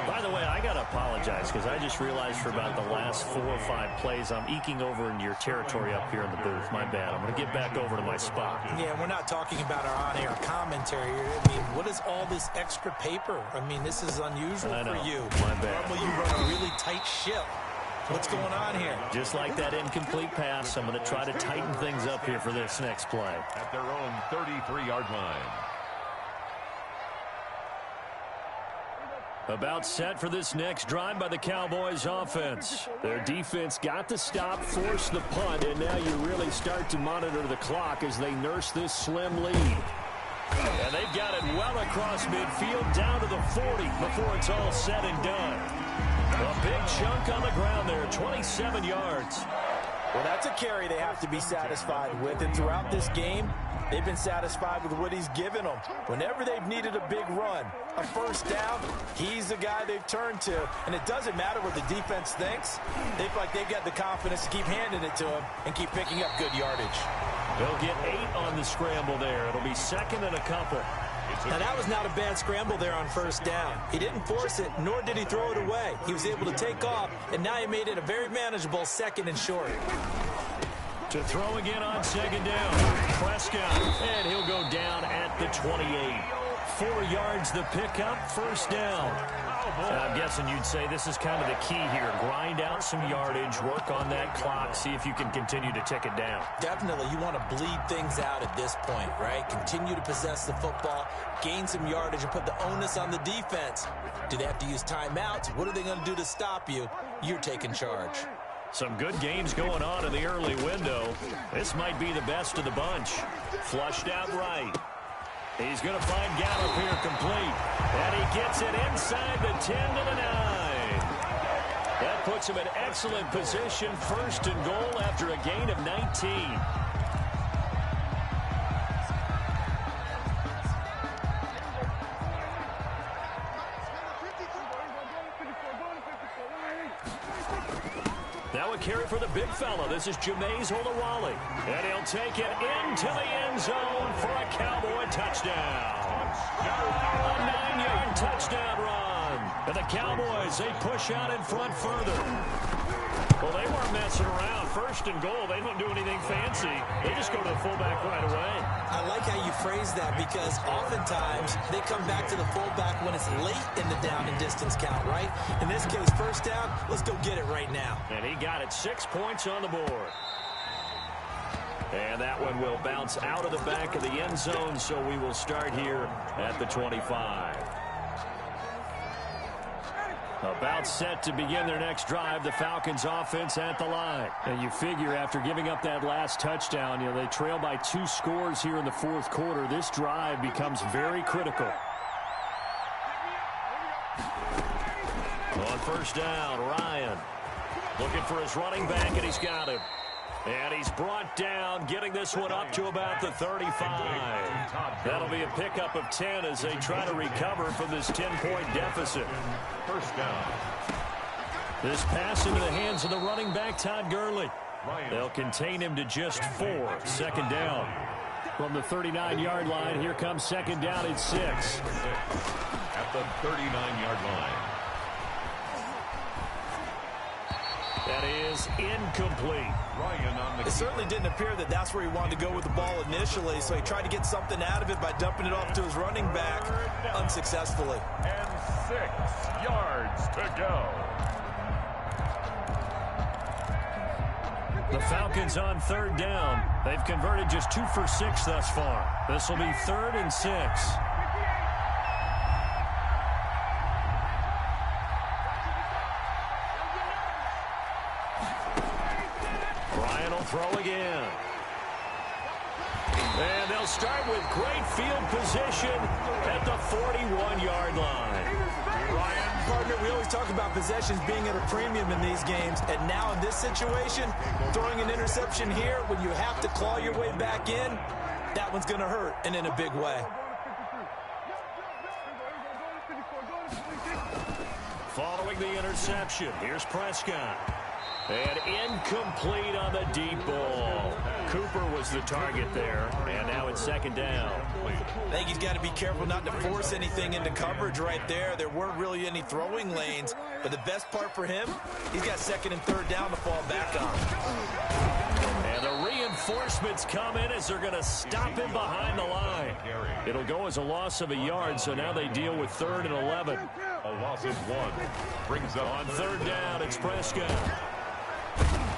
Speaker 1: By the way, I got to apologize because I just realized for about the last 4 or 5 plays I'm eking over into your territory up here in the booth. My bad. I'm going to get back over to my spot.
Speaker 2: Yeah, we're not talking about our on-air commentary here. I mean, what is all this extra paper? I mean, this is unusual for you.
Speaker 1: My bad.
Speaker 2: Normally you run a really tight ship. What's going on here?
Speaker 1: Just like that incomplete pass, I'm going to try to tighten things up here for this next play.
Speaker 3: At their own 33-yard line.
Speaker 1: About set for this next drive by the Cowboys offense. Their defense got the stop, forced the punt, and now you really start to monitor the clock as they nurse this slim lead. And they've got it well across midfield down to the 40 before it's all said and done. A big chunk on the ground there, 27 yards.
Speaker 2: Well, that's a carry they have to be satisfied with, and throughout this game, they've been satisfied with what he's given them. Whenever they've needed a big run, a first down, he's the guy they've turned to. And it doesn't matter what the defense thinks. They feel like they've got the confidence to keep handing it to him and keep picking up good yardage.
Speaker 1: They'll get 8 on the scramble there. It'll be 2nd and a couple.
Speaker 2: Now, that was not a bad scramble there on first down. He didn't force it, nor did he throw it away. He was able to take off, and now he made it a very manageable 2nd and short.
Speaker 1: To throw again on 2nd down. Prescott, and he'll go down at the 28. 4 yards the pickup, 1st down. I'm guessing you'd say this is kind of the key here. Grind out some yardage, work on that clock, see if you can continue to tick it down.
Speaker 2: Definitely, you want to bleed things out at this point, right? Continue to possess the football, gain some yardage, and put the onus on the defense. Do they have to use timeouts? What are they going to do to stop you? You're taking charge.
Speaker 1: Some good games going on in the early window. This might be the best of the bunch. Flushed out right. He's going to find Gallup here complete. And he gets it inside the 10 to the 9. That puts him in excellent position. 1st and goal after a gain of 19. Now a carry for the big fella. This is Jameis Olawale. And he'll take it into the end zone for a Cowboy touchdown. A 9-yard touchdown run. And the Cowboys, they push out in front further. Well, they weren't messing around. First and goal, they don't do anything fancy. They just go to the fullback right away.
Speaker 2: I like how you phrase that because oftentimes they come back to the fullback when it's late in the down and distance count, right? In this case, first down, let's go get it right now.
Speaker 1: And he got it. 6 points on the board. And that one will bounce out of the back of the end zone, so we will start here at the 25. About set to begin their next drive, the Falcons offense at the line. And you figure after giving up that last touchdown, they trail by 2 scores here in the fourth quarter. This drive becomes very critical. On first down, Ryan looking for his running back, and he's got him. And he's brought down, getting this one up to about the 35. That'll be a pickup of 10 as they try to recover from this 10-point deficit.
Speaker 3: First down.
Speaker 1: This pass into the hands of the running back, Todd Gurley. They'll contain him to just 4. Second down. From the 39-yard line, here comes second down at 6.
Speaker 3: At the 39-yard line.
Speaker 1: That is incomplete.
Speaker 2: It certainly didn't appear that that's where he wanted to go with the ball initially, so he tried to get something out of it by dumping it off to his running back unsuccessfully.
Speaker 3: And 6 yards to go.
Speaker 1: The Falcons on third down. They've converted just 2 for 6 thus far. This will be 3rd and 6. Throw again. And they'll start with great field position at the 41-yard line.
Speaker 2: Ryan, partner, we always talk about possessions being at a premium in these games, and now in this situation, throwing an interception here when you have to claw your way back in, that one's going to hurt, and in a big way.
Speaker 1: Following the interception, here's Prescott. And incomplete on the deep ball. Cooper was the target there, and now it's second down.
Speaker 2: I think he's got to be careful not to force anything into coverage right there. There weren't really any throwing lanes, but the best part for him, he's got second and third down to fall back on.
Speaker 1: And the reinforcements come in as they're going to stop him behind the line. It'll go as a loss of a yard, so now they deal with 3rd and 11.
Speaker 3: A loss of 1 brings up
Speaker 1: on third down. It's Prescott.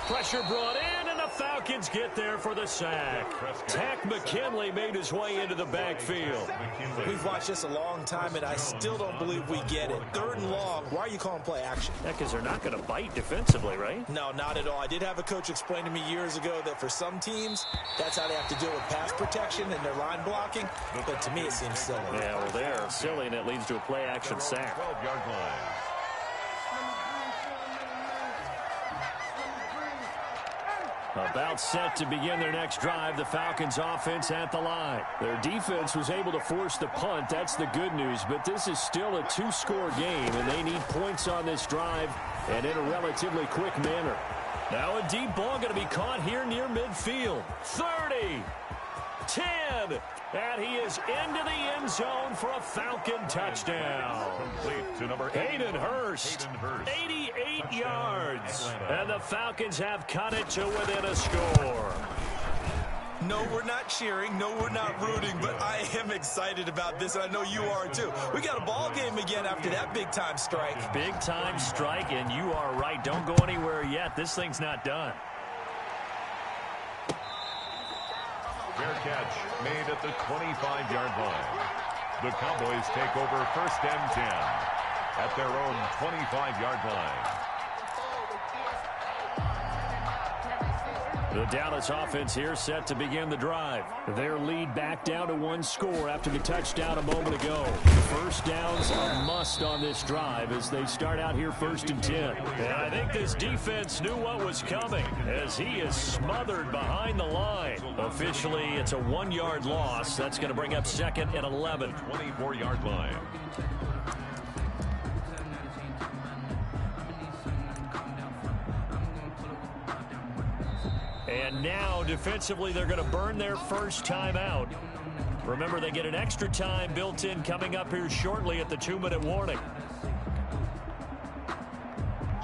Speaker 1: Pressure brought in, and the Falcons get there for the sack. Tack McKinley made his way into the backfield.
Speaker 2: We've watched this a long time, and I still don't believe we get it. 3rd and long, why are you calling play action?
Speaker 1: Yeah, because they're not going to bite defensively, right?
Speaker 2: No, not at all. I did have a coach explain to me years ago that for some teams, that's how they have to deal with pass protection and their line blocking. But to me, it seems silly.
Speaker 1: Yeah, well, they're silly, and it leads to a play action sack.
Speaker 3: 12-yard line.
Speaker 1: About set to begin their next drive, the Falcons offense at the line. Their defense was able to force the punt. That's the good news, but this is still a 2-score game, and they need points on this drive and in a relatively quick manner. Now a deep ball going to be caught here near midfield. 30, 10, and he is into the end zone for a Falcon touchdown.
Speaker 3: Complete to number
Speaker 1: Hayden Hurst, 88 yards, and the Falcons have cut it to within a score.
Speaker 2: No, we're not cheering. No, we're not rooting, but I am excited about this, and I know you are too. We got a ball game again after that big-time strike.
Speaker 1: Big-time strike, and you are right. Don't go anywhere yet. This thing's not done.
Speaker 3: Fair catch made at the 25-yard line. The Cowboys take over 1st and 10 at their own 25-yard line.
Speaker 1: The Dallas offense here set to begin the drive. Their lead back down to 1 score after the touchdown a moment ago. First down's a must on this drive as they start out here 1st and 10. And I think this defense knew what was coming as he is smothered behind the line. Officially, it's a 1-yard loss. That's going to bring up 2nd and 11.
Speaker 3: 24-yard line.
Speaker 1: And now, defensively, they're going to burn their first time out. Remember, they get an extra time built in coming up here shortly at the 2-minute warning.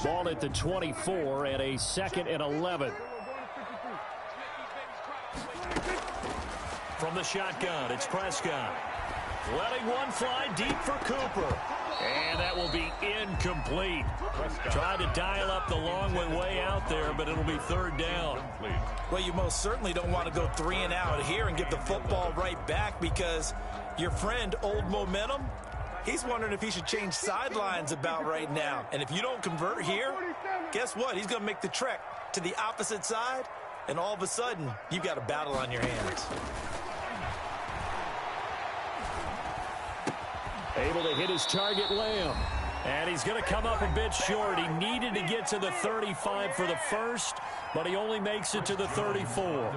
Speaker 1: Ball at the 24 and a 2nd and 11. From the shotgun, it's Prescott. Letting one fly deep for Cooper. And that will be incomplete. Tried to dial up the long way out there, but it'll be 3rd down.
Speaker 2: Well, you most certainly don't want to go 3 and out here and give the football right back, because your friend, Old Momentum, he's wondering if he should change sidelines about right now. And if you don't convert here, guess what? He's going to make the trek to the opposite side, and all of a sudden, you've got a battle on your hands.
Speaker 1: Able to hit his target, Lamb. And he's going to come up a bit short. He needed to get to the 35 for the first, but he only makes it to the 34.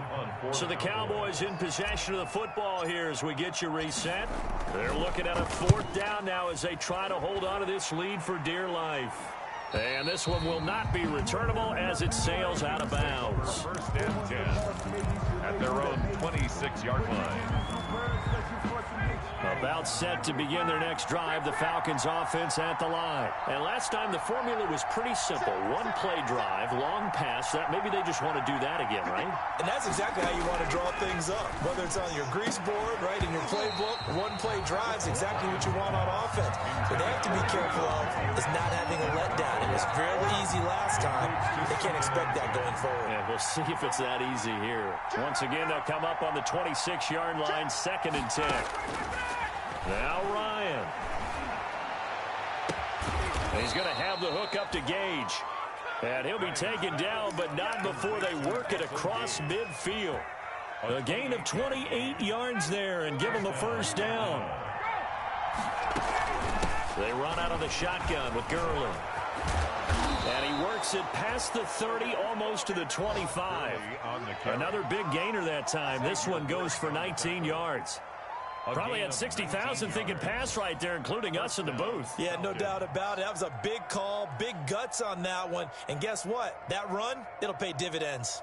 Speaker 1: So the Cowboys in possession of the football here as we get you reset. They're looking at a 4th down now as they try to hold on to this lead for dear life. And this one will not be returnable as it sails out of bounds.
Speaker 3: 1st and 10 at their own 26-yard line.
Speaker 1: About set to begin their next drive, the Falcons offense at the line. And last time the formula was pretty simple. 1-play drive, long pass. That maybe they just want to do that again, right?
Speaker 2: And that's exactly how you want to draw things up. Whether it's on your grease board, right, in your playbook, 1-play drive is exactly what you want on offense. What they have to be careful of is not having a letdown. It was fairly easy last time. They can't expect that going forward.
Speaker 1: Yeah, we'll see if it's that easy here. Once again, they'll come up on the 26-yard line, 2nd and 10. Now Ryan. He's going to have the hook up to Gage. And he'll be taken down, but not before they work it across midfield. A gain of 28 yards there and give him the 1st down. They run out of the shotgun with Gurley. And he works it past the 30, almost to the 25. Another big gainer that time. This one goes for 19 yards. Probably had 60,000 thinking pass right there, including us in the booth.
Speaker 2: Yeah, no doubt about it. That was a big call, big guts on that one. And guess what? That run, it'll pay dividends.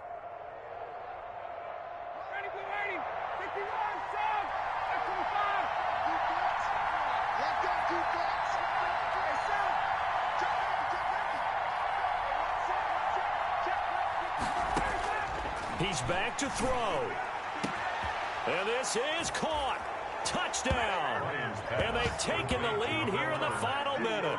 Speaker 1: He's back to throw. And this is caught. Touchdown. And they've taken the lead here in the final minute.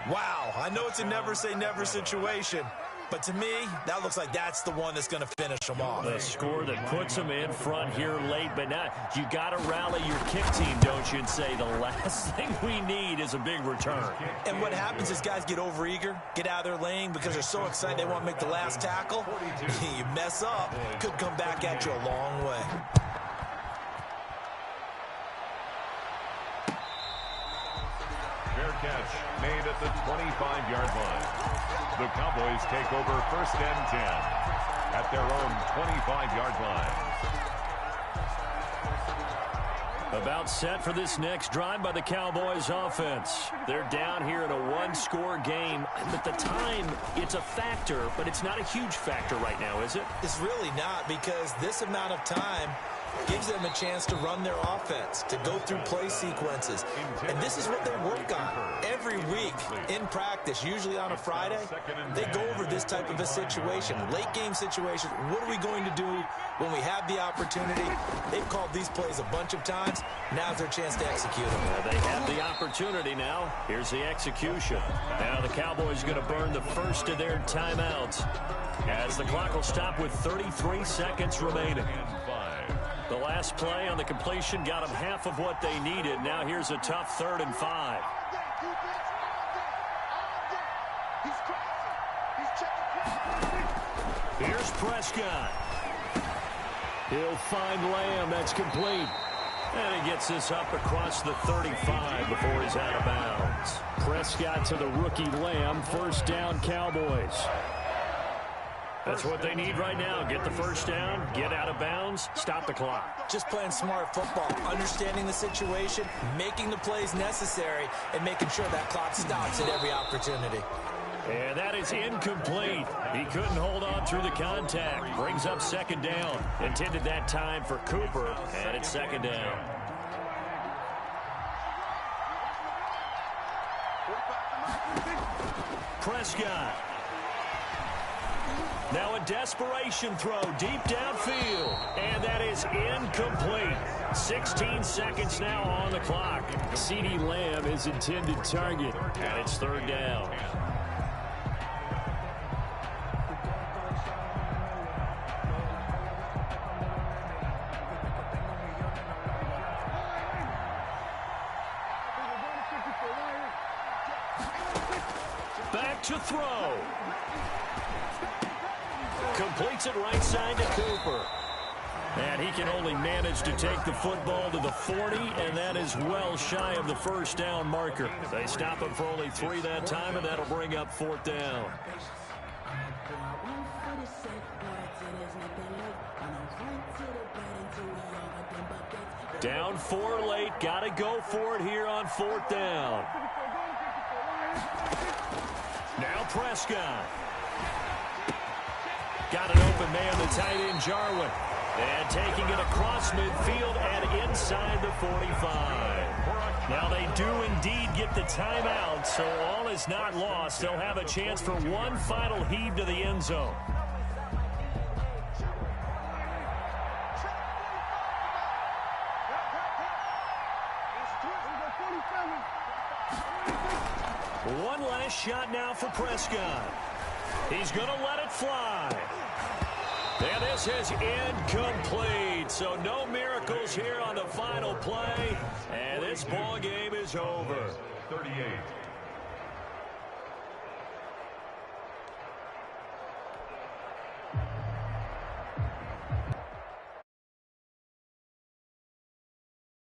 Speaker 2: Wow, I know it's a never-say-never situation, but to me, that looks like that's the one that's going to finish them off.
Speaker 1: The score that puts them in front here late, but now you got to rally your kick team, don't you, and say the last thing we need is a big return.
Speaker 2: And what happens is guys get overeager, get out of their lane because they're so excited they want to make the last tackle. You mess up, could come back at you a long way.
Speaker 3: Fair catch made at the 25-yard line. The Cowboys take over 1st and 10 at their own 25-yard line.
Speaker 1: About set for this next drive by the Cowboys offense. They're down here in a 1-score game. At the time, it's a factor, but it's not a huge factor right now, is it?
Speaker 2: It's really not, because this amount of time gives them a chance to run their offense, to go through play sequences. And this is what they work on every week in practice, usually on a Friday. They go over this type of a situation, late game situation. What are we going to do when we have the opportunity? They've called these plays a bunch of times. Now's their chance to execute them.
Speaker 1: They have the opportunity now. Here's the execution. Now the Cowboys are going to burn the first of their timeouts as the clock will stop with 33 seconds remaining. The last play on the completion got them half of what they needed. Now here's a tough 3rd and 5. Here's Prescott. He'll find Lamb. That's complete. And he gets this up across the 35 before he's out of bounds. Prescott to the rookie Lamb. 1st down, Cowboys. That's what they need right now. Get the 1st down, get out of bounds, stop the clock.
Speaker 2: Just playing smart football, understanding the situation, making the plays necessary, and making sure that clock stops at every opportunity.
Speaker 1: And that is incomplete. He couldn't hold on through the contact. Brings up 2nd down. Intended that time for Cooper, and it's 2nd down. Prescott. Now a desperation throw deep downfield, and that is incomplete. 16 seconds now on the clock. CeeDee Lamb is intended target, and it's third down. Back to throw. Completes it right side to Cooper. And he can only manage to take the football to the 40, and that is well shy of the first down marker. They stop him for only 3 that time, and that'll bring up fourth down. Down 4 late. Got to go for it here on fourth down. Now Prescott. Got an open man, the tight end Jarwin. And taking it across midfield and inside the 45. Now they do indeed get the timeout, so all is not lost. They'll have a chance for one final heave to the end zone. One last shot now for Prescott. He's going to let it fly. And this is incomplete. So no miracles here on the final play. And this ball game is over.
Speaker 3: 38.